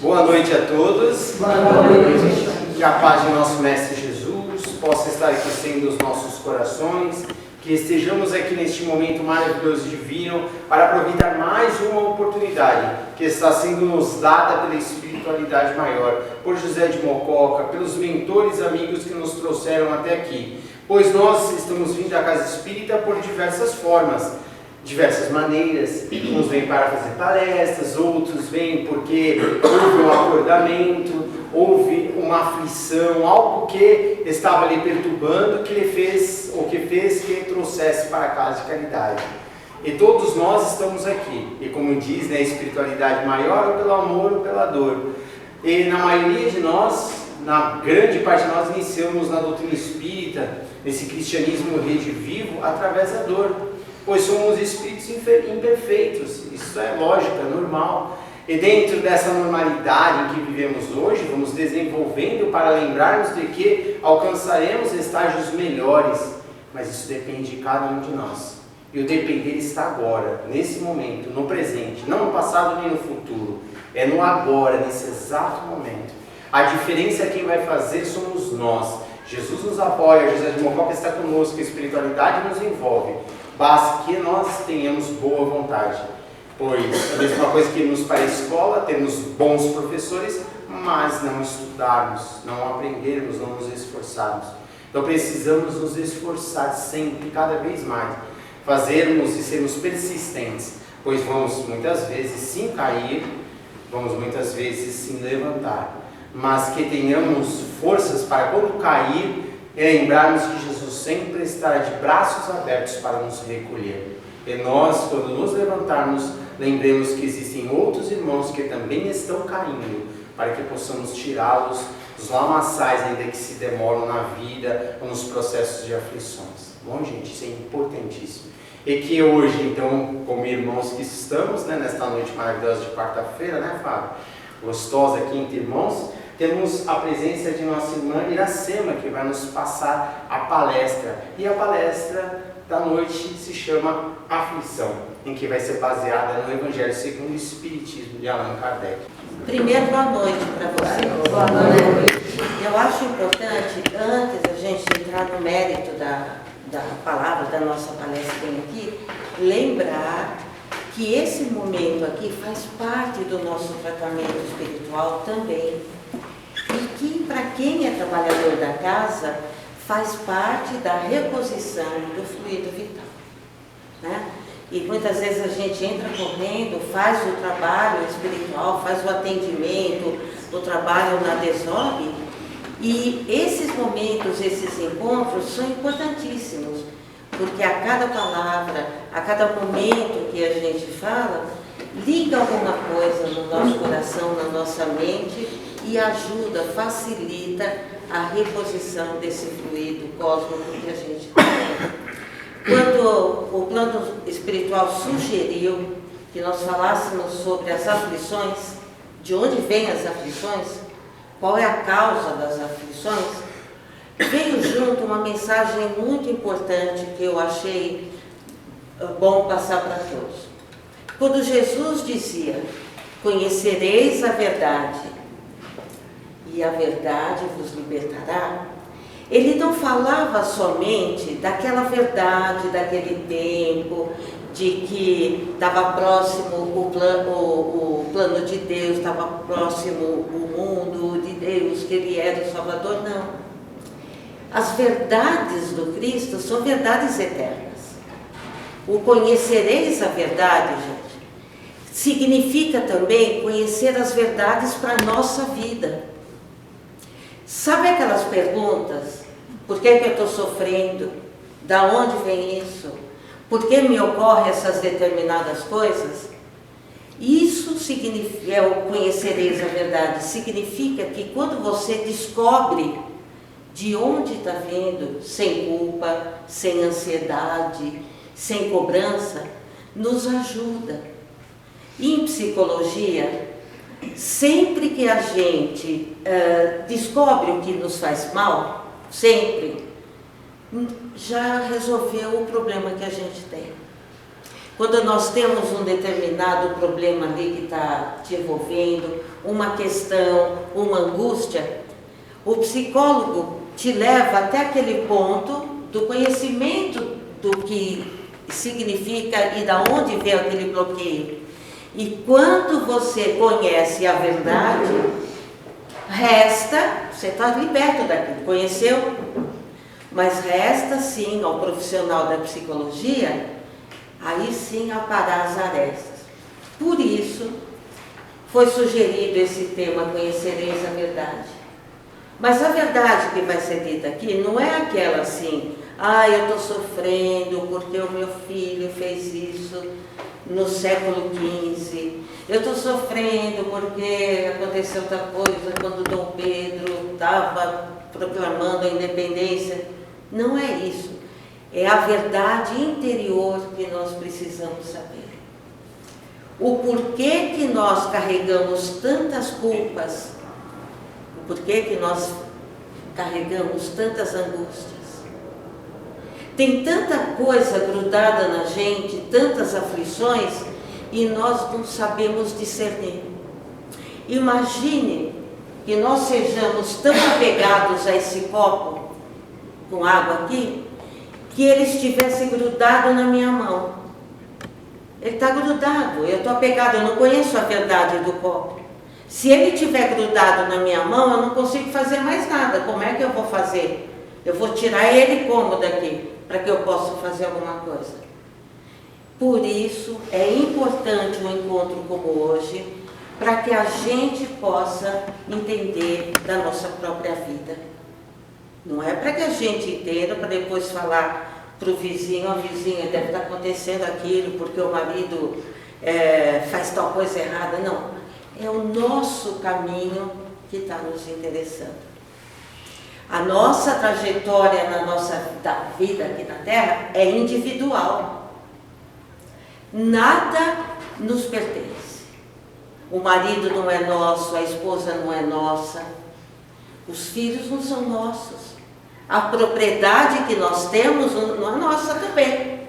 Boa noite a todos. Boa noite. Que a paz de nosso Mestre Jesus possa estar aquecendo os nossos corações, que estejamos aqui neste momento maravilhoso e divino para aproveitar mais uma oportunidade que está sendo nos dada pela espiritualidade maior, por José de Mococa, pelos mentores amigos que nos trouxeram até aqui. Pois nós estamos vindo à Casa Espírita por diversas formas, diversas maneiras. Uns vêm para fazer palestras, outros vêm porque houve um acordamento, houve uma aflição, algo que estava lhe perturbando, que fez que trouxesse para a casa de caridade. E todos nós estamos aqui, e como diz, a espiritualidade maior, ou pelo amor ou pela dor. E na maioria de nós, na grande parte de nós, iniciamos na doutrina espírita, nesse cristianismo redivivo, através da dor, pois somos espíritos imperfeitos. Isso é lógico, é normal. E dentro dessa normalidade em que vivemos hoje, vamos desenvolvendo para lembrarmos de que alcançaremos estágios melhores, mas isso depende de cada um de nós. E o depender está agora, nesse momento, no presente, não no passado nem no futuro, é no agora, nesse exato momento. A diferença quem vai fazer somos nós. Jesus nos apoia, José de Mococa está conosco, a espiritualidade nos envolve. Basta que nós tenhamos boa vontade. Pois a mesma coisa que irmos para a escola, temos bons professores, mas não estudarmos, não aprendermos, não nos esforçarmos. Então precisamos nos esforçar sempre, cada vez mais, fazermos e sermos persistentes, pois vamos muitas vezes sim cair, vamos muitas vezes sim levantar, mas que tenhamos forças para quando cair, lembrarmos que Jesus sempre estará de braços abertos para nos recolher. E nós, quando nos levantarmos, lembremos que existem outros irmãos que também estão caindo, para que possamos tirá-los dos lamaçais, ainda que se demoram na vida ou nos processos de aflições. Bom, gente, isso é importantíssimo. E que hoje, então, como irmãos que estamos, nesta noite maravilhosa de quarta-feira, Fábio? Gostosa aqui entre irmãos, temos a presença de nossa irmã Iracema, que vai nos passar a palestra. E a palestra da noite se chama Aflição, em que vai ser baseada no Evangelho segundo o Espiritismo de Allan Kardec. Primeiro, boa noite para vocês. Boa noite. Eu acho importante, antes da gente entrar no mérito da palavra, da nossa palestra aqui, lembrar que esse momento aqui faz parte do nosso tratamento espiritual também. E que, para quem é trabalhador da casa, faz parte da reposição do fluido vital, E muitas vezes a gente entra correndo, faz o trabalho espiritual, faz o atendimento, o trabalho na DESOB, e esses momentos, esses encontros são importantíssimos, porque a cada palavra, a cada momento que a gente fala, liga alguma coisa no nosso coração, na nossa mente, e ajuda, facilita a reposição desse fluido cósmico que a gente tem. Quando o plano espiritual sugeriu que nós falássemos sobre as aflições, de onde vêm as aflições, qual é a causa das aflições, veio junto uma mensagem muito importante que eu achei bom passar para todos. Quando Jesus dizia, conhecereis a verdade, e a verdade vos libertará, ele não falava somente daquela verdade, daquele tempo, de que estava próximo o plano de Deus, estava próximo o mundo de Deus, que Ele era o Salvador, não. As verdades do Cristo são verdades eternas. O conhecereis a verdade, gente, significa também conhecer as verdades para a nossa vida. Sabe aquelas perguntas? Por que eu estou sofrendo? Da onde vem isso? Por que me ocorrem essas determinadas coisas? Isso significa, o conhecereis a verdade, significa que quando você descobre de onde está vindo, sem culpa, sem ansiedade, sem cobrança, nos ajuda. Em psicologia, sempre que a gente descobre o que nos faz mal, sempre, já resolveu o problema que a gente tem. quando nós temos um determinado problema ali que está te envolvendo, uma questão, uma angústia, o psicólogo te leva até aquele ponto do conhecimento do que significa e da onde vem aquele bloqueio. E quando você conhece a verdade, resta, você está liberto daquilo, conheceu? Mas resta sim ao profissional da psicologia, aí sim aparar as arestas. Por isso, foi sugerido esse tema, conhecereis a verdade. Mas a verdade que vai ser dita aqui não é aquela assim, eu estou sofrendo porque o meu filho fez isso no século XV, eu estou sofrendo porque aconteceu outra coisa quando Dom Pedro estava proclamando a independência. Não é isso, é a verdade interior que nós precisamos saber. O porquê que nós carregamos tantas culpas, o porquê que nós carregamos tantas angústias. Tem tanta coisa grudada na gente, tantas aflições, e nós não sabemos discernir. Imagine que nós sejamos tão apegados a esse copo com água aqui, que ele estivesse grudado na minha mão. Ele está grudado, eu estou apegado, eu não conheço a verdade do copo. Se ele estiver grudado na minha mão, eu não consigo fazer mais nada. Como é que eu vou fazer? Eu vou tirar ele como daqui, para que eu possa fazer alguma coisa. Por isso, é importante um encontro como hoje, para que a gente possa entender da nossa própria vida. Não é para que a gente entenda, para depois falar para o vizinho, vizinha, deve estar acontecendo aquilo, porque o marido faz tal coisa errada. Não, é o nosso caminho que está nos interessando. A nossa trajetória na nossa vida aqui na Terra é individual. Nada nos pertence. O marido não é nosso, a esposa não é nossa, os filhos não são nossos. A propriedade que nós temos não é nossa também.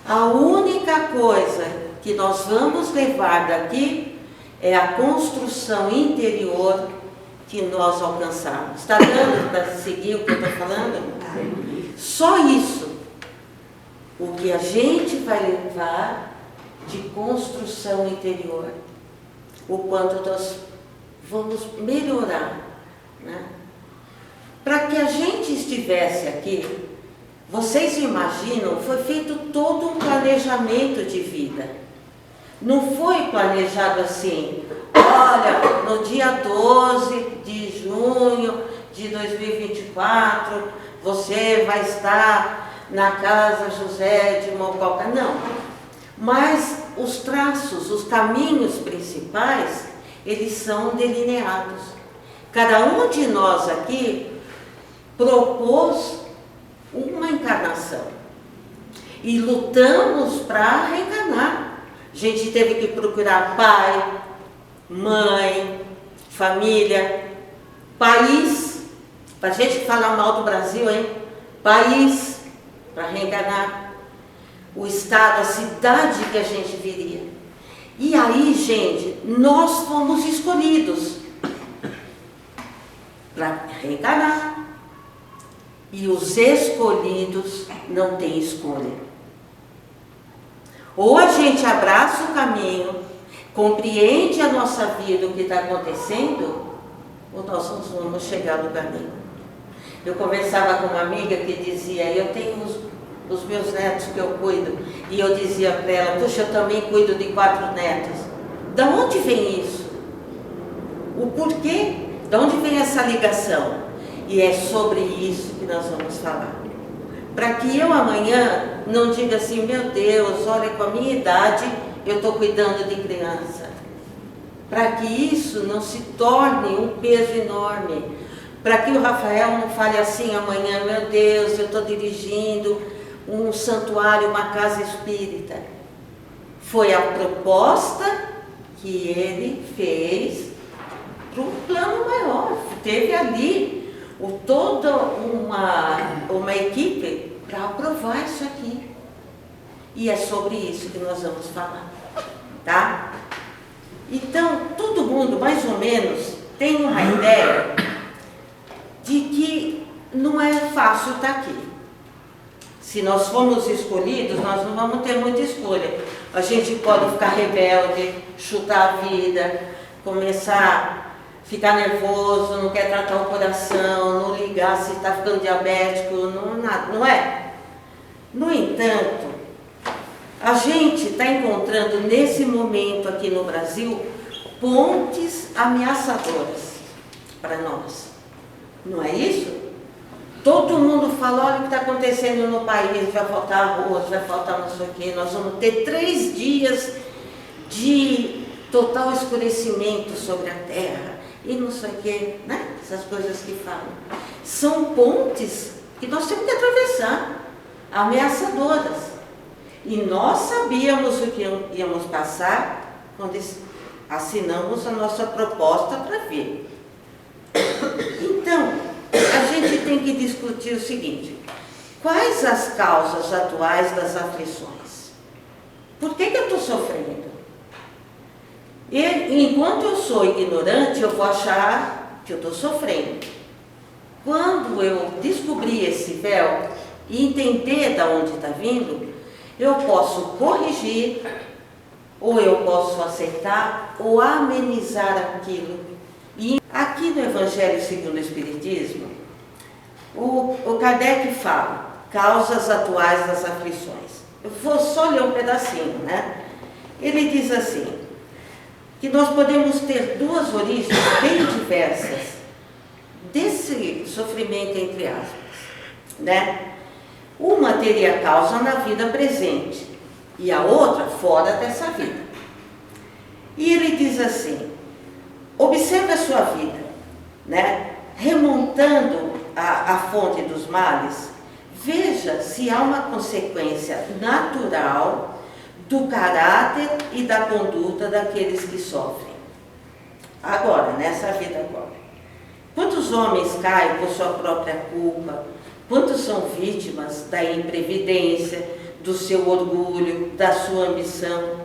A única coisa que nós vamos levar daqui é a construção interior que nós alcançarmos. Está dando para seguir o que eu estou falando? Só isso. O que a gente vai levar de construção interior. O quanto nós vamos melhorar, né? Para que a gente estivesse aqui, vocês imaginam, foi feito todo um planejamento de vida. Não foi planejado assim, olha, no dia 12 de junho de 2024, você vai estar na casa José de Mococa. Não. Mas os traços, os caminhos principais, eles são delineados. Cada um de nós aqui propôs uma encarnação e lutamos para reencarnar. A gente teve que procurar pai, mãe, família, país, para a gente falar mal do Brasil, hein? País, para reencarnar, o estado, a cidade que a gente viria. E aí, gente, nós fomos escolhidos para reencarnar. E os escolhidos não têm escolha. Ou a gente abraça o caminho, compreende a nossa vida, o que está acontecendo, ou nós vamos chegar no caminho. Eu conversava com uma amiga que dizia, eu tenho os meus netos que eu cuido, e eu dizia para ela, puxa, eu também cuido de 4 netos. Da onde vem isso? O porquê? Da onde vem essa ligação? E é sobre isso que nós vamos falar. Para que eu amanhã não diga assim, meu Deus, olha, com a minha idade eu estou cuidando de criança. Para que isso não se torne um peso enorme. Para que o Rafael não fale assim amanhã, meu Deus, eu estou dirigindo um santuário, uma casa espírita. Foi a proposta que ele fez para um plano maior. Teve ali toda uma equipe para aprovar isso aqui. E é sobre isso que nós vamos falar, tá? Então, todo mundo, mais ou menos, tem uma ideia de que não é fácil estar aqui. Se nós formos escolhidos, nós não vamos ter muita escolha. A gente pode ficar rebelde, chutar a vida, começar a ficar nervoso, não quer tratar o coração, não ligar se está ficando diabético, não é? No entanto, a gente está encontrando nesse momento aqui no Brasil pontes ameaçadoras para nós. Não é isso? Todo mundo fala, olha o que está acontecendo no país, vai faltar arroz, vai faltar não sei o quê, nós vamos ter 3 dias de total escurecimento sobre a terra, e não sei o quê, né? Essas coisas que falam. São pontes que nós temos que atravessar, ameaçadoras. E nós sabíamos o que íamos passar quando assinamos a nossa proposta para vir. Então, a gente tem que discutir o seguinte: quais as causas atuais das aflições? Por que eu estou sofrendo? E, enquanto eu sou ignorante, eu vou achar que eu estou sofrendo. Quando eu descobrir esse véu e entender de onde está vindo, eu posso corrigir, ou eu posso aceitar, ou amenizar aquilo. E aqui no Evangelho segundo o Espiritismo, o Kardec fala, causas atuais das aflições. Eu vou só ler um pedacinho, né? Ele diz assim, que nós podemos ter 2 origens bem diversas desse sofrimento, entre aspas, né? Uma teria causa na vida presente e a outra fora dessa vida. E ele diz assim, observe a sua vida, né? Remontando a fonte dos males, veja se há uma consequência natural do caráter e da conduta daqueles que sofrem. Agora, nessa vida agora. Quantos homens caem por sua própria culpa? Quantos são vítimas da imprevidência, do seu orgulho, da sua ambição?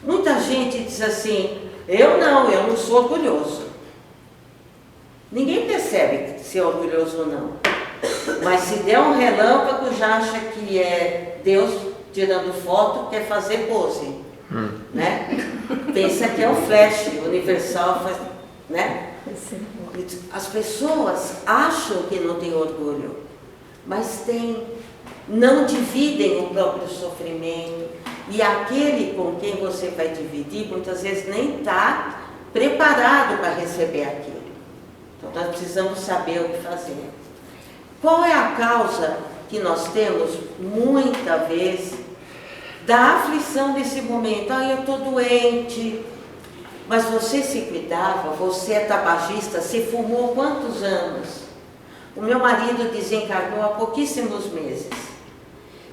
Muita gente diz assim, eu não sou orgulhoso. Ninguém percebe se é orgulhoso ou não. Mas se der um relâmpago, já acha que é Deus tirando foto, quer fazer pose. Né? Pensa que é o flash universal, né? As pessoas acham que não tem orgulho, mas tem, não dividem o próprio sofrimento, e aquele com quem você vai dividir muitas vezes nem está preparado para receber aquilo. Então nós precisamos saber o que fazer. Qual é a causa que nós temos muita vez da aflição desse momento? Eu estou doente. Mas você se cuidava, você é tabagista, você fumou quantos anos? O meu marido desencarnou há pouquíssimos meses.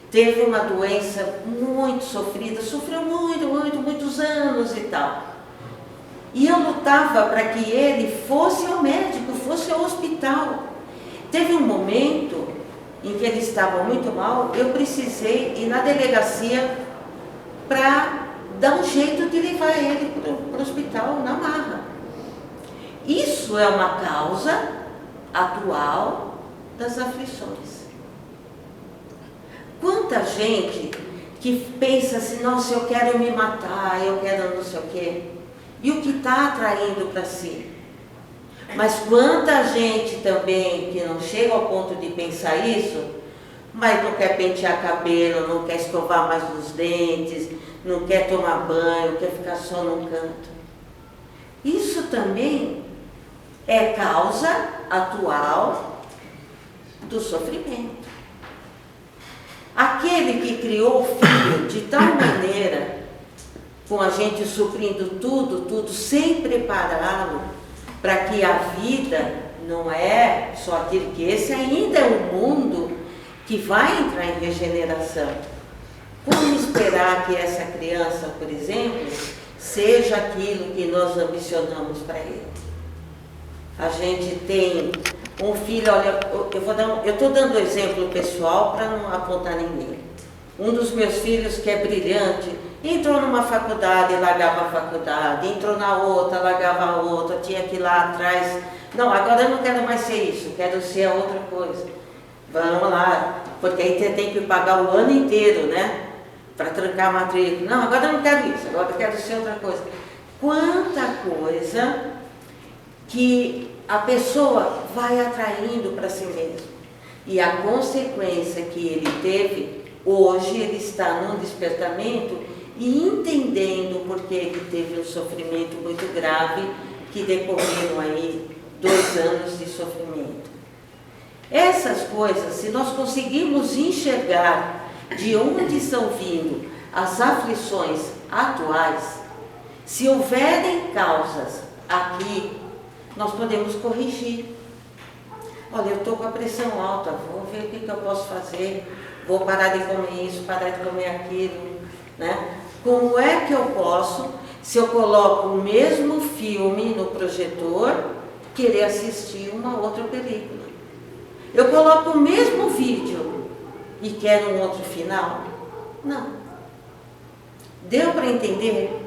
Teve uma doença muito sofrida, sofreu muitos anos e tal. E eu lutava para que ele fosse ao médico, fosse ao hospital. Teve um momento em que ele estava muito mal, eu precisei ir na delegacia para dar um jeito de levar ele para o hospital na marra. Isso é uma causa atual das aflições. Quanta gente que pensa assim, nossa, eu quero me matar, eu quero não sei o quê, e o que está atraindo para si. Mas quanta gente também que não chega ao ponto de pensar isso, mas não quer pentear cabelo, não quer escovar mais os dentes, não quer tomar banho, quer ficar só num canto. Isso também é causa atual do sofrimento. Aquele que criou o filho de tal maneira, com a gente suprindo tudo, sem prepará-lo para que a vida não é só aquilo que esse ainda é um mundo que vai entrar em regeneração. Como esperar que essa criança, por exemplo, seja aquilo que nós ambicionamos para ele? A gente tem um filho, olha, eu estou dando exemplo pessoal para não apontar ninguém. Um dos meus filhos, que é brilhante, entrou numa faculdade, largava a faculdade, entrou na outra, largava a outra, tinha que ir lá atrás. Não, agora eu não quero mais ser isso, quero ser a outra coisa. Vamos lá, porque aí você tem que pagar o ano inteiro, né? Para trancar a matrícula. Não, agora eu não quero isso, agora eu quero ser outra coisa. Quanta coisa que a pessoa vai atraindo para si mesmo. E a consequência que ele teve, hoje ele está num despertamento e entendendo porque ele teve um sofrimento muito grave que decorreram aí 2 anos de sofrimento. Essas coisas, se nós conseguirmos enxergar de onde estão vindo as aflições atuais, se houverem causas aqui, nós podemos corrigir. Olha, eu estou com a pressão alta, vou ver o que eu posso fazer, vou parar de comer isso, parar de comer aquilo, né? Como é que eu posso, se eu coloco o mesmo filme no projetor, querer assistir uma outra película? Eu coloco o mesmo vídeo e quero um outro final? Não. Deu para entender?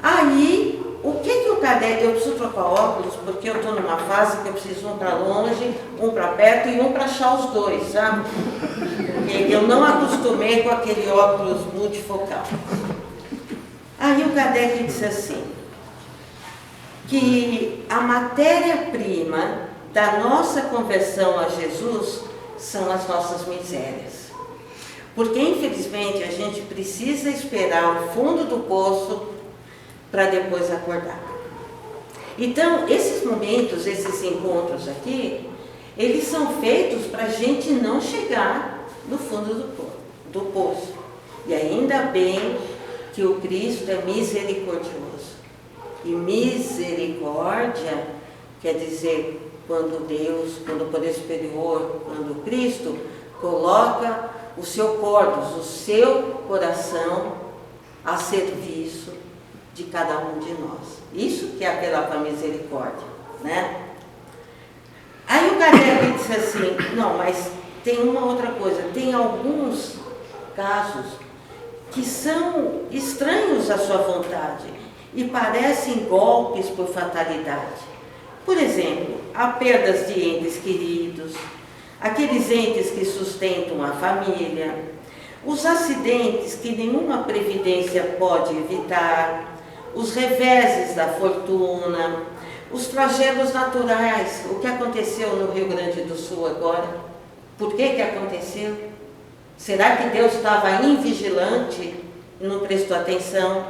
Aí, o que o Kardec... Eu preciso trocar óculos porque eu estou numa fase que eu preciso um para longe, um para perto e um para achar os dois, sabe? Porque eu não acostumei com aquele óculos multifocal. Aí o Kardec disse assim, que a matéria-prima da nossa conversão a Jesus são as nossas misérias. Porque, infelizmente, a gente precisa esperar o fundo do poço para depois acordar. Então, esses momentos, esses encontros aqui, eles são feitos para a gente não chegar no fundo do poço. E ainda bem que o Cristo é misericordioso. E misericórdia quer dizer quando Deus, quando o poder superior, quando Cristo coloca o seu cordus, o seu coração a serviço de cada um de nós. Isso que é apelar para a misericórdia, né? Aí o Kardec disse assim, não, mas tem uma outra coisa, tem alguns casos que são estranhos à sua vontade e parecem golpes por fatalidade. Por exemplo, há perdas de entes queridos, aqueles entes que sustentam a família, os acidentes que nenhuma previdência pode evitar, os reveses da fortuna, os flagelos naturais, o que aconteceu no Rio Grande do Sul agora. Por que aconteceu? Será que Deus estava invigilante e não prestou atenção?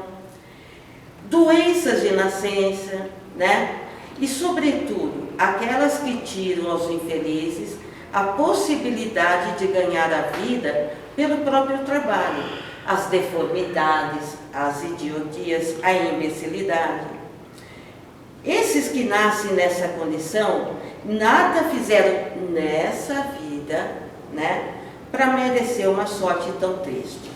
Doenças de nascença, né? E, sobretudo, aquelas que tiram aos infelizes a possibilidade de ganhar a vida pelo próprio trabalho, as deformidades, as idiotias, a imbecilidade. Esses que nascem nessa condição, nada fizeram nessa vida, né, para merecer uma sorte tão triste.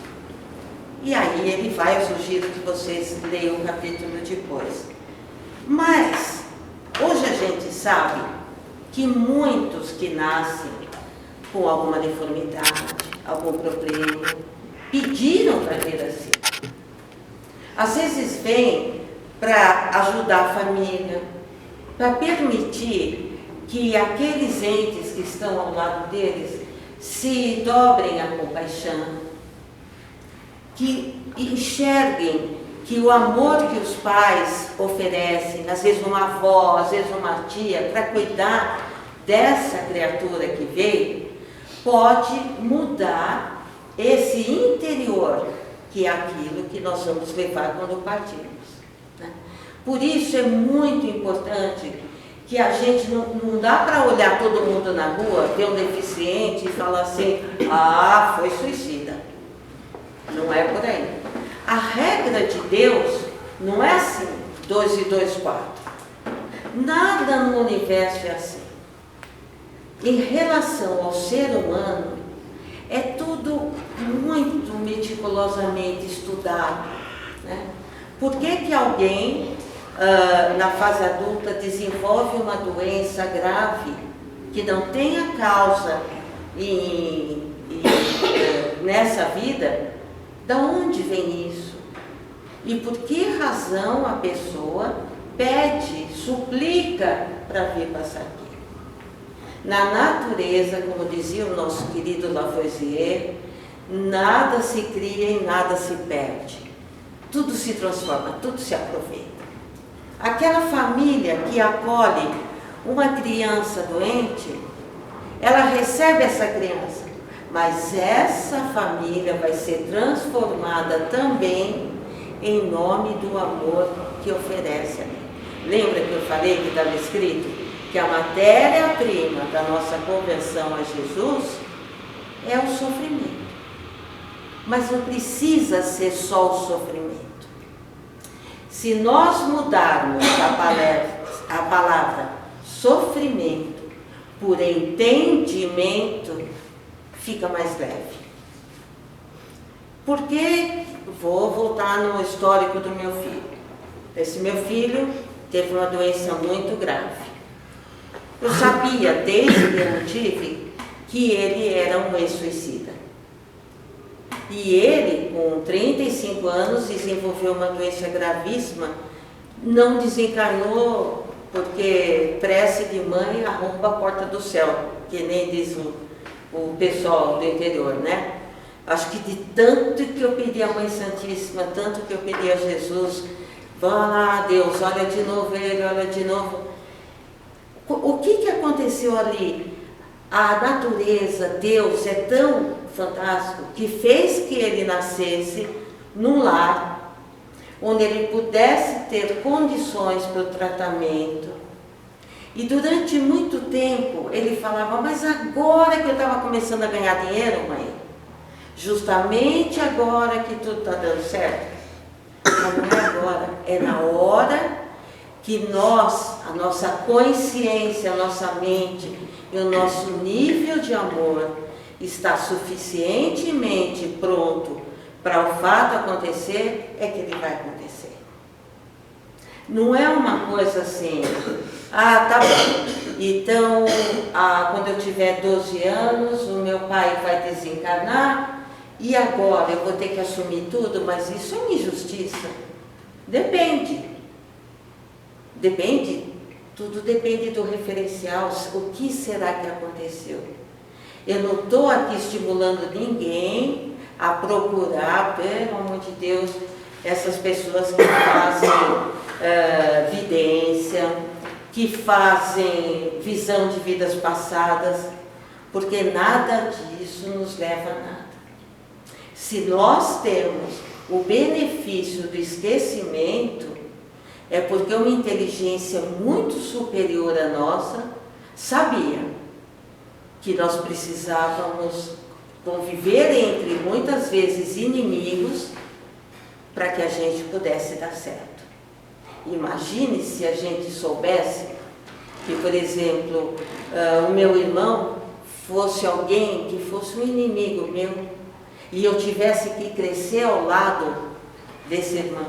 E aí ele vai, eu sugiro que vocês leiam o capítulo depois. Mas, hoje a gente sabe que muitos que nascem com alguma deformidade, algum problema, pediram para vir assim. Às vezes vem para ajudar a família, para permitir que aqueles entes que estão ao lado deles se dobrem à compaixão, que enxerguem que o amor que os pais oferecem, às vezes uma avó, às vezes uma tia, para cuidar dessa criatura que veio, pode mudar esse interior, que é aquilo que nós vamos levar quando partirmos, né? Por isso é muito importante que a gente não dá para olhar todo mundo na rua, ver um deficiente e falar assim, ah, foi suicida. Não é por aí. A regra de Deus não é assim, 2 e 2, 4. Nada no universo é assim. Em relação ao ser humano, é tudo muito meticulosamente estudado, né? Por que alguém, na fase adulta, desenvolve uma doença grave que não tenha causa em nessa vida, da onde vem isso? E por que razão a pessoa pede, suplica para vir passar aqui? Na natureza, como dizia o nosso querido Lavoisier, nada se cria e nada se perde. Tudo se transforma, tudo se aproveita. Aquela família que acolhe uma criança doente, ela recebe essa criança, mas essa família vai ser transformada também em nome do amor que oferece ali. Lembra que eu falei que estava escrito que a matéria-prima da nossa conversão a Jesus é o sofrimento. Mas não precisa ser só o sofrimento. Se nós mudarmos a palavra sofrimento por entendimento, fica mais leve. Porque vou voltar no histórico do meu filho. Esse meu filho teve uma doença muito grave. Eu sabia, desde que eu tive, que ele era um ex-suicida. E ele, com 35 anos, desenvolveu uma doença gravíssima, não desencarnou, porque prece de mãe arromba a porta do céu, que nem diz o pessoal do interior, né? Acho que de tanto que eu pedi à Mãe Santíssima, tanto que eu pedi a Jesus, vá lá, Deus, olha de novo ele, olha de novo. O que aconteceu ali? A natureza, Deus é tão fantástico que fez que ele nascesse num lar onde ele pudesse ter condições para o tratamento. E durante muito tempo ele falava, mas agora que eu estava começando a ganhar dinheiro, mãe, justamente agora que tudo está dando certo. Mas não é agora, é na hora que nós, a nossa consciência, a nossa mente e o nosso nível de amor está suficientemente pronto para o fato acontecer, é que ele vai acontecer. Não é uma coisa assim, tá bom, então quando eu tiver 12 anos, o meu pai vai desencarnar e agora eu vou ter que assumir tudo, mas isso é uma injustiça. Depende. Depende, tudo depende do referencial, o que será que aconteceu. Eu não estou aqui estimulando ninguém a procurar, pelo amor de Deus, essas pessoas que fazem vidência, que fazem visão de vidas passadas, porque nada disso nos leva a nada. Se nós temos o benefício do esquecimento, é porque uma inteligência muito superior à nossa sabia que nós precisávamos conviver entre, muitas vezes, inimigos para que a gente pudesse dar certo. Imagine se a gente soubesse que, por exemplo, o meu irmão fosse alguém que fosse um inimigo meu e eu tivesse que crescer ao lado desse irmão.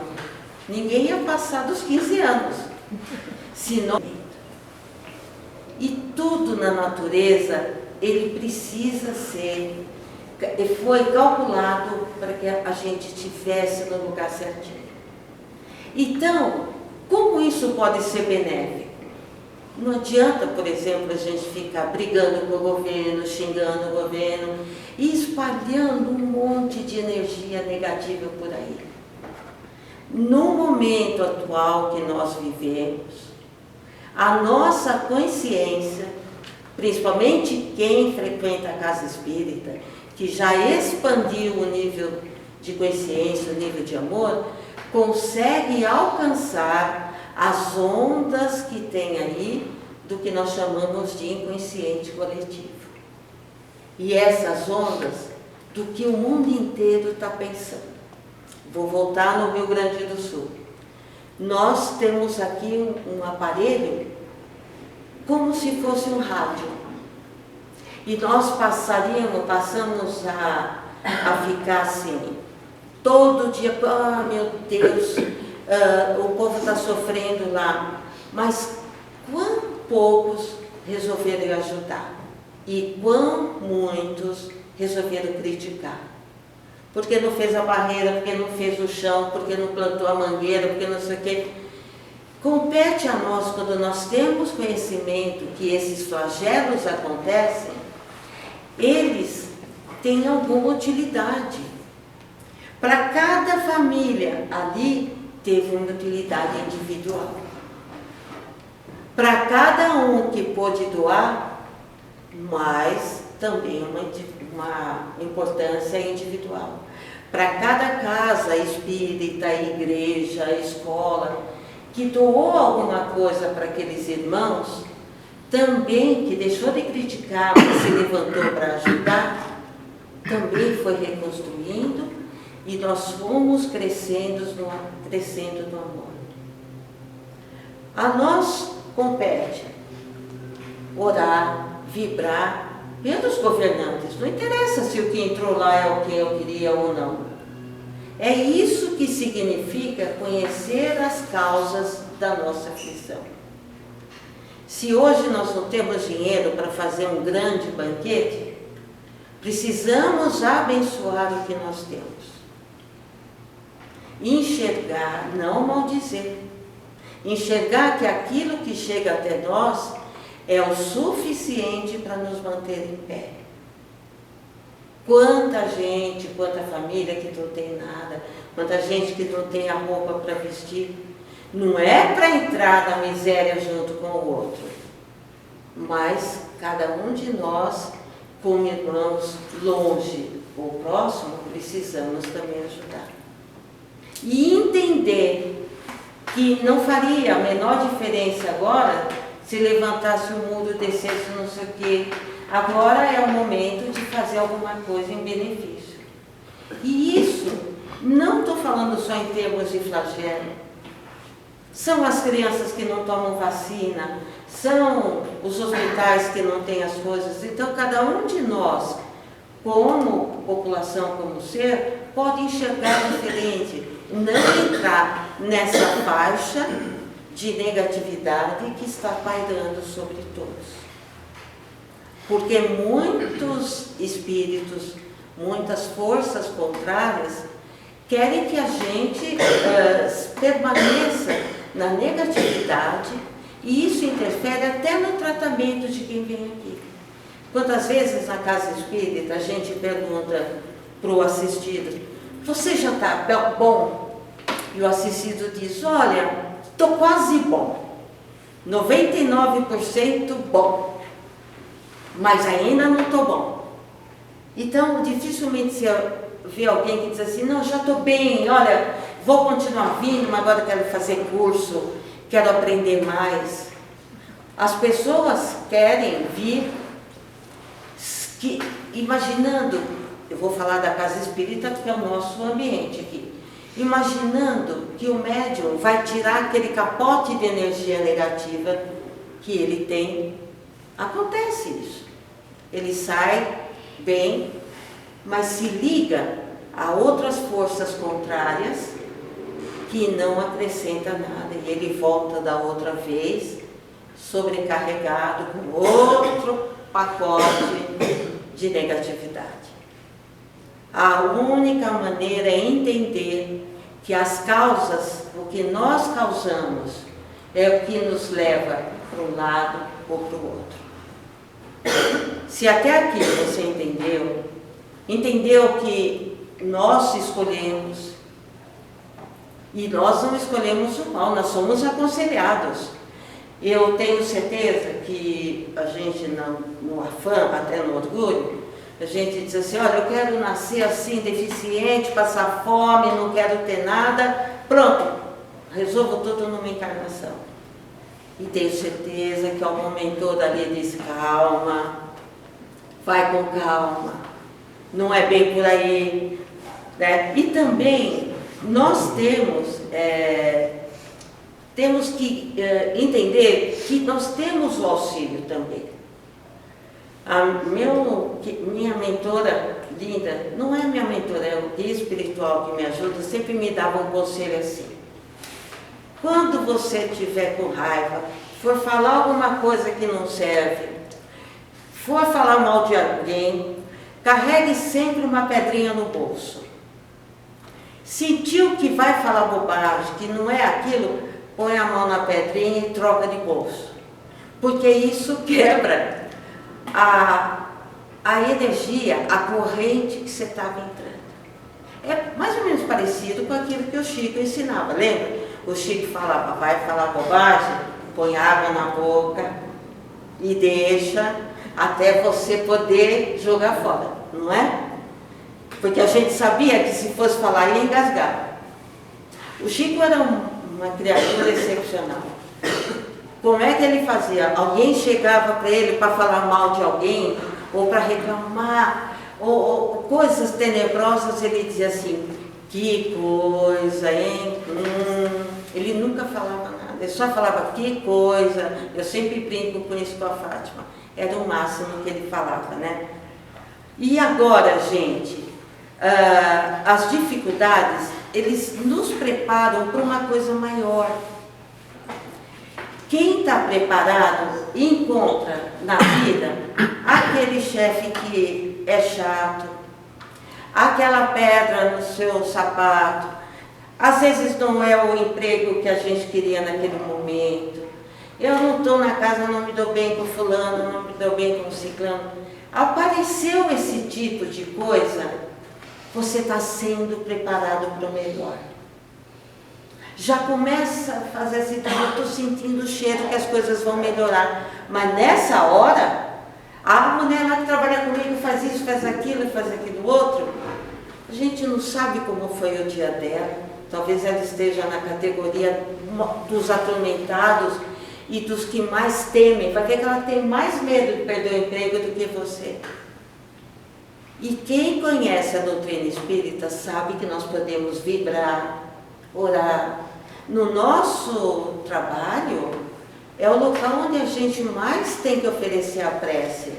Ninguém ia passar dos 15 anos. Senão... E tudo na natureza, ele precisa ser, foi calculado para que a gente estivesse no lugar certinho. Então, como isso pode ser benéfico? Não adianta, por exemplo, a gente ficar brigando com o governo, xingando o governo e espalhando um monte de energia negativa por aí. No momento atual que nós vivemos, a nossa consciência, principalmente quem frequenta a casa espírita, que já expandiu o nível de consciência, o nível de amor, consegue alcançar as ondas que tem aí do que nós chamamos de inconsciente coletivo. E essas ondas do que o mundo inteiro está pensando. Vou voltar no Rio Grande do Sul. Nós temos aqui um aparelho como se fosse um rádio. E nós passamos a ficar assim, todo dia, meu Deus, o povo está sofrendo lá. Mas quão poucos resolveram ajudar? E quão muitos resolveram criticar? porque não fez a barreira, porque não fez o chão, porque não plantou a mangueira, porque não sei o quê. Compete a nós, quando nós temos conhecimento que esses flagelos acontecem, eles têm alguma utilidade. Para cada família ali teve uma utilidade individual. Para cada um que pôde doar, mas também uma importância individual. Para cada casa espírita, igreja, escola, que doou alguma coisa para aqueles irmãos, também que deixou de criticar, mas se levantou para ajudar, também foi reconstruindo e nós fomos crescendo no amor. A nós compete orar, vibrar pelos governantes. Não interessa se o que entrou lá é o que eu queria ou não. É isso que significa conhecer as causas da nossa aflição. Se hoje nós não temos dinheiro para fazer um grande banquete, precisamos abençoar o que nós temos. Enxergar, não maldizer. Enxergar que aquilo que chega até nós é o suficiente para nos manter em pé. Quanta gente, quanta família que não tem nada, quanta gente que não tem a roupa para vestir. Não é para entrar na miséria junto com o outro, mas cada um de nós, como irmãos longe ou próximo, precisamos também ajudar. E entender que não faria a menor diferença agora se levantasse o mundo, descesse não sei o quê. Agora é o momento de fazer alguma coisa em benefício. E isso, não estou falando só em termos de flagelo. São as crianças que não tomam vacina, são os hospitais que não têm as coisas. Então, cada um de nós, como população, como ser, pode enxergar diferente. Não entrar nessa faixa de negatividade que está pairando sobre todos. Porque muitos espíritos, muitas forças contrárias, querem que a gente permaneça na negatividade, e isso interfere até no tratamento de quem vem aqui. Quantas vezes na casa espírita a gente pergunta para o assistido: você já está bom? E o assistido diz: olha, estou quase bom, 99% bom, mas ainda não estou bom. Então, dificilmente se vê alguém que diz assim: não, já estou bem, olha, vou continuar vindo, mas agora quero fazer curso, quero aprender mais. As pessoas querem vir imaginando, eu vou falar da casa espírita porque é o nosso ambiente aqui, imaginando que o médium vai tirar aquele capote de energia negativa que ele tem. Acontece isso. Ele sai bem, mas se liga a outras forças contrárias que não acrescenta nada, e ele volta da outra vez sobrecarregado com outro pacote de negatividade. A única maneira é entender que as causas, o que nós causamos, é o que nos leva para um lado ou para o outro. Se até aqui você entendeu que nós escolhemos, e nós não escolhemos o mal, nós somos aconselhados. Eu tenho certeza que a gente, no afã, até no orgulho, a gente diz assim: olha, eu quero nascer assim, deficiente, passar fome, não quero ter nada, pronto, resolvo tudo numa encarnação. E tenho certeza que ao momento dali diz: calma, vai com calma, não é bem por aí, né? E também nós temos que entender que nós temos o auxílio também. Minha mentora linda, não é minha mentora, é o guia espiritual que me ajuda, sempre me dava um conselho assim: quando você estiver com raiva, for falar alguma coisa que não serve, for falar mal de alguém, carregue sempre uma pedrinha no bolso. Sentiu que vai falar bobagem, que não é aquilo, põe a mão na pedrinha e troca de bolso. Porque isso quebra a energia, a corrente que você estava entrando. É mais ou menos parecido com aquilo que o Chico ensinava, lembra? O Chico falava, vai falar bobagem, põe água na boca e deixa até você poder jogar fora, não é? Porque a gente sabia que se fosse falar ia engasgar. O Chico era uma criatura excepcional. Como é que ele fazia? Alguém chegava para ele para falar mal de alguém, ou para reclamar, ou coisas tenebrosas, ele dizia assim, que coisa, hein? Ele nunca falava nada, ele só falava, que coisa. Eu sempre brinco com isso com a Fátima. Era o máximo que ele falava, né? E agora, gente, as dificuldades, eles nos preparam para uma coisa maior. Quem está preparado encontra na vida aquele chefe que é chato, aquela pedra no seu sapato, às vezes não é o emprego que a gente queria naquele momento. Eu não estou na casa, não me dou bem com fulano, não me dou bem com ciclano. Apareceu esse tipo de coisa, você está sendo preparado para o melhor. Já começa a fazer assim, eu estou sentindo o cheiro que as coisas vão melhorar. Mas nessa hora, a mulher lá que trabalha comigo faz isso, faz aquilo outro. A gente não sabe como foi o dia dela. Talvez ela esteja na categoria dos atormentados e dos que mais temem. Vai ver que ela tem mais medo de perder o emprego do que você. E quem conhece a doutrina espírita sabe que nós podemos vibrar, orar. No nosso trabalho, é o local onde a gente mais tem que oferecer a prece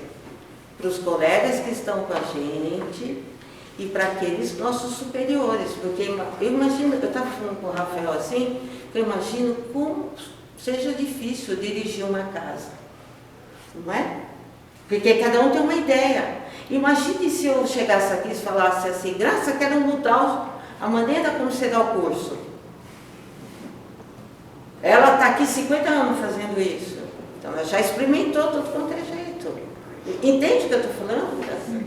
para os colegas que estão com a gente e para aqueles nossos superiores. Porque eu imagino, eu estava falando com o Rafael assim, que eu imagino como seja difícil dirigir uma casa, não é? Porque cada um tem uma ideia. Imagine se eu chegasse aqui e falasse assim, Graça, quero mudar a maneira como você dá o curso. Ela está aqui 50 anos fazendo isso. Então ela já experimentou tudo quanto é jeito. Entende o que eu estou falando, Graça?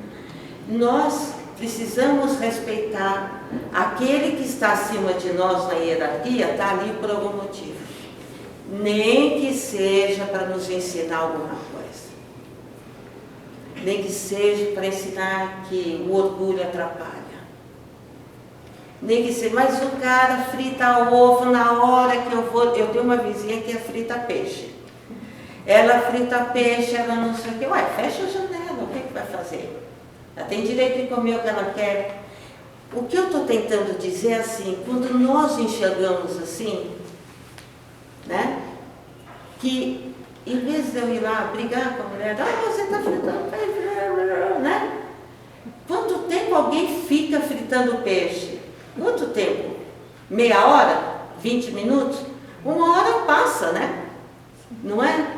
Nós precisamos respeitar aquele que está acima de nós na hierarquia, está ali por algum motivo. Nem que seja para nos ensinar alguma coisa. Nem que seja para ensinar que o orgulho atrapalha. Nem que seja, mas o cara frita ovo na hora que eu vou. Eu tenho uma vizinha que frita peixe. Ela frita peixe, ela não sei o que. Ué, fecha a janela, o que vai fazer? Ela tem direito de comer o que ela quer. O que eu estou tentando dizer é assim, quando nós enxergamos assim, né? Que em vez de eu ir lá brigar com a mulher, você está fritando peixe, né? Quanto tempo alguém fica fritando peixe? Quanto tempo? Meia hora? 20 minutos? Uma hora passa, né? Não é?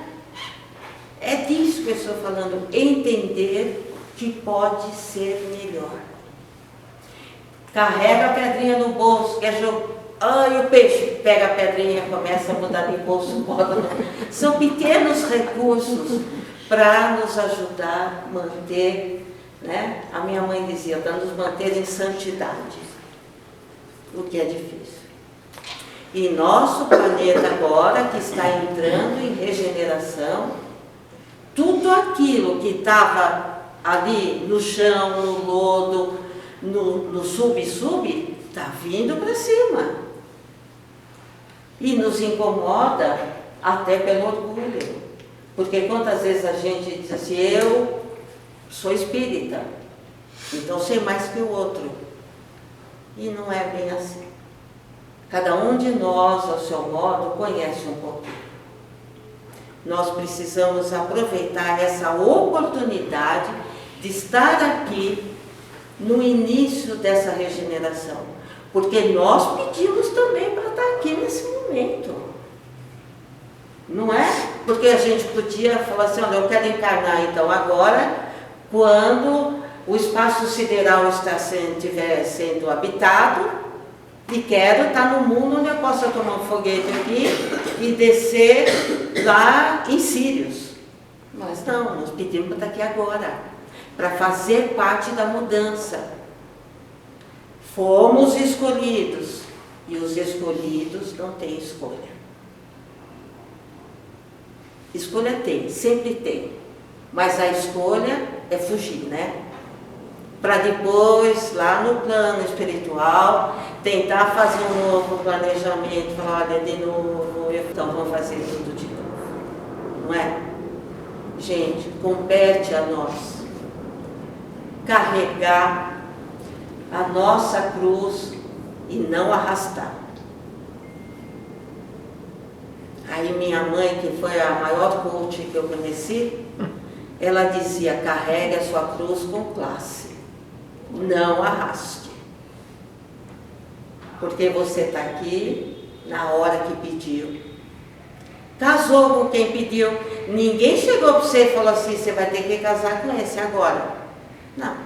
É disso que eu estou falando. Entender que pode ser melhor. Carrega a pedrinha no bolso, quer jogar. Ai, o peixe pega a pedrinha, começa a mudar de bolso, bota no... São pequenos recursos para nos ajudar a manter, né? A minha mãe dizia, para nos manter em santidade. O que é difícil. E nosso planeta agora, que está entrando em regeneração, tudo aquilo que estava ali no chão, no lodo, no sub-sub, está vindo para cima. E nos incomoda até pelo orgulho. Porque quantas vezes a gente diz assim, eu sou espírita, então sei mais que o outro. E não é bem assim. Cada um de nós, ao seu modo, conhece um pouquinho. Nós precisamos aproveitar essa oportunidade de estar aqui no início dessa regeneração. Porque nós pedimos também para estar aqui nesse momento. Não é? Porque a gente podia falar assim, olha, eu quero encarnar então agora, quando o espaço sideral estiver sendo habitado, E quero estar no mundo onde eu possa tomar um foguete aqui e descer lá em Sírios. Mas não, nós pedimos para estar aqui agora, para fazer parte da mudança. Fomos escolhidos, e os escolhidos não têm escolha. Escolha tem, sempre tem, mas a escolha é fugir, né? Para depois, lá no plano espiritual, tentar fazer um novo planejamento, falar, olha, de novo, então vamos fazer tudo de novo, não é? Gente, compete a nós carregar a nossa cruz e não arrastar. Aí minha mãe, que foi a maior coach que eu conheci, ela dizia, carregue a sua cruz com classe, não arraste. Porque você está aqui na hora que pediu. Casou com quem pediu. Ninguém chegou para você e falou assim, você vai ter que casar com esse agora. Não.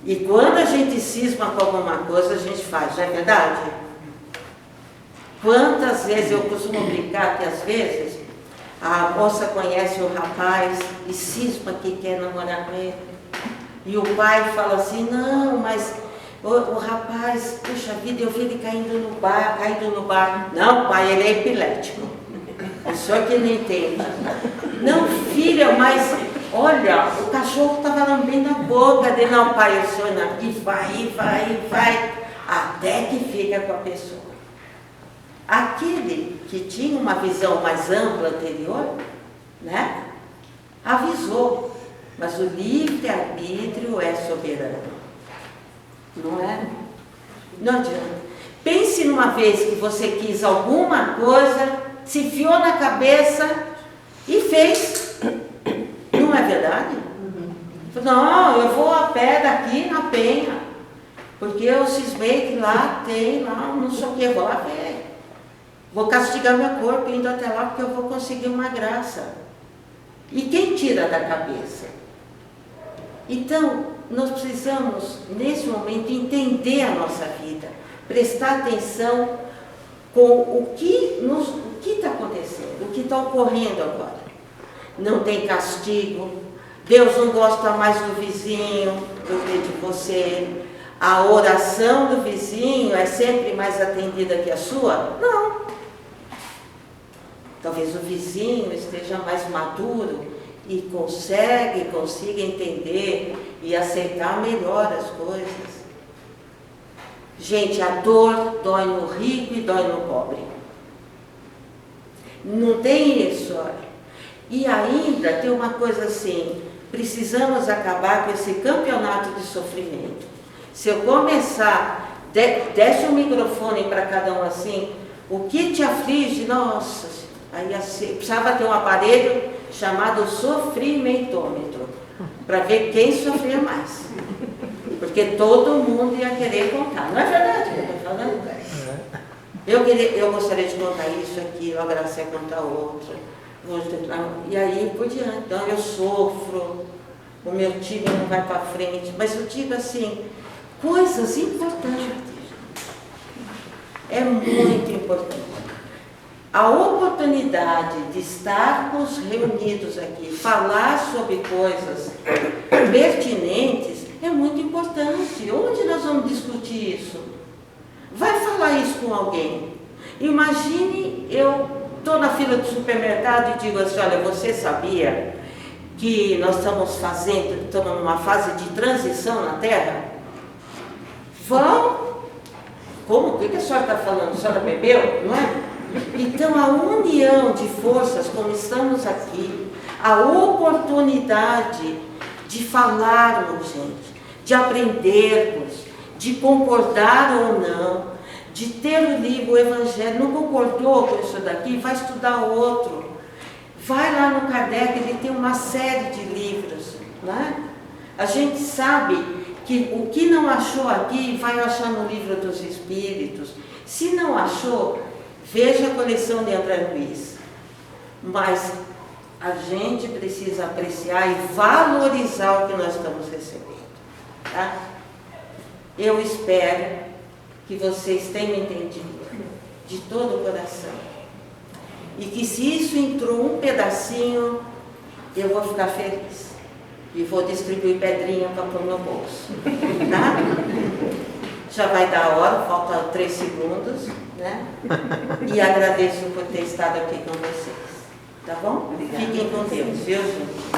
E quando a gente cisma com alguma coisa, a gente faz, não é verdade? Quantas vezes eu costumo brincar que às vezes a moça conhece o rapaz e cisma que quer namorar com ele. E o pai fala assim, não, mas o rapaz, puxa vida, eu vi ele caindo no bar. Não, pai, ele é epilético. O senhor que não entende. Não, filha, mas olha, o cachorro estava lambendo a boca dele. Não, pai, o senhor não. E vai, até que fica com a pessoa. Aquele que tinha uma visão mais ampla anterior, né, avisou, mas o livre-arbítrio é soberano, não é? Não adianta. Pense numa vez que você quis alguma coisa, se enfiou na cabeça e fez, não é verdade? Não, eu vou a pé daqui na Penha, porque eu cismei que lá tem, lá não sei o que, vou lá ver. Vou castigar meu corpo indo até lá porque eu vou conseguir uma graça. E quem tira da cabeça? Então, nós precisamos, nesse momento, entender a nossa vida, prestar atenção com o que está acontecendo, o que está ocorrendo agora. Não tem castigo, Deus não gosta mais do vizinho do que de você. A oração do vizinho é sempre mais atendida que a sua? Não. Talvez o vizinho esteja mais maduro e consiga entender e aceitar melhor as coisas. Gente, a dor dói no rico e dói no pobre. Não tem isso, olha. E ainda tem uma coisa assim, precisamos acabar com esse campeonato de sofrimento. Se eu começar, desce o microfone para cada um assim, o que te aflige, nossa, aí assim, precisava ter um aparelho chamado sofrimentômetro, para ver quem sofria mais. Porque todo mundo ia querer contar. Não é verdade o que eu estou falando? Eu gostaria de contar isso aqui, a Graça ia contar outra. E aí por diante. Então eu sofro, o meu time não vai para frente. Mas eu digo assim, coisas importantes. É muito importante. A oportunidade de estarmos reunidos aqui, falar sobre coisas pertinentes, é muito importante. Onde nós vamos discutir isso? Vai falar isso com alguém. Imagine, eu estou na fila do supermercado e digo assim, olha, você sabia que nós estamos numa fase de transição na Terra? Vão? Como? O que a senhora está falando? A senhora bebeu? Não é? Então, a união de forças, como estamos aqui, a oportunidade de falarmos, gente, de aprendermos, de concordar ou não, de ter o livro, o Evangelho, não concordou com isso daqui, vai estudar outro. Vai lá no Kardec, ele tem uma série de livros, né? A gente sabe que o que não achou aqui, vai achar no Livro dos Espíritos. Se não achou, veja a coleção de André Luiz. Mas a gente precisa apreciar e valorizar o que nós estamos recebendo, tá? Eu espero que vocês tenham entendido de todo o coração. E que se isso entrou um pedacinho, eu vou ficar feliz. E vou distribuir pedrinha para pôr no meu bolso. Tá? Já vai dar a hora, falta 3 segundos, né? E agradeço por ter estado aqui com vocês. Tá bom? Obrigada. Fiquem com Deus, viu, gente?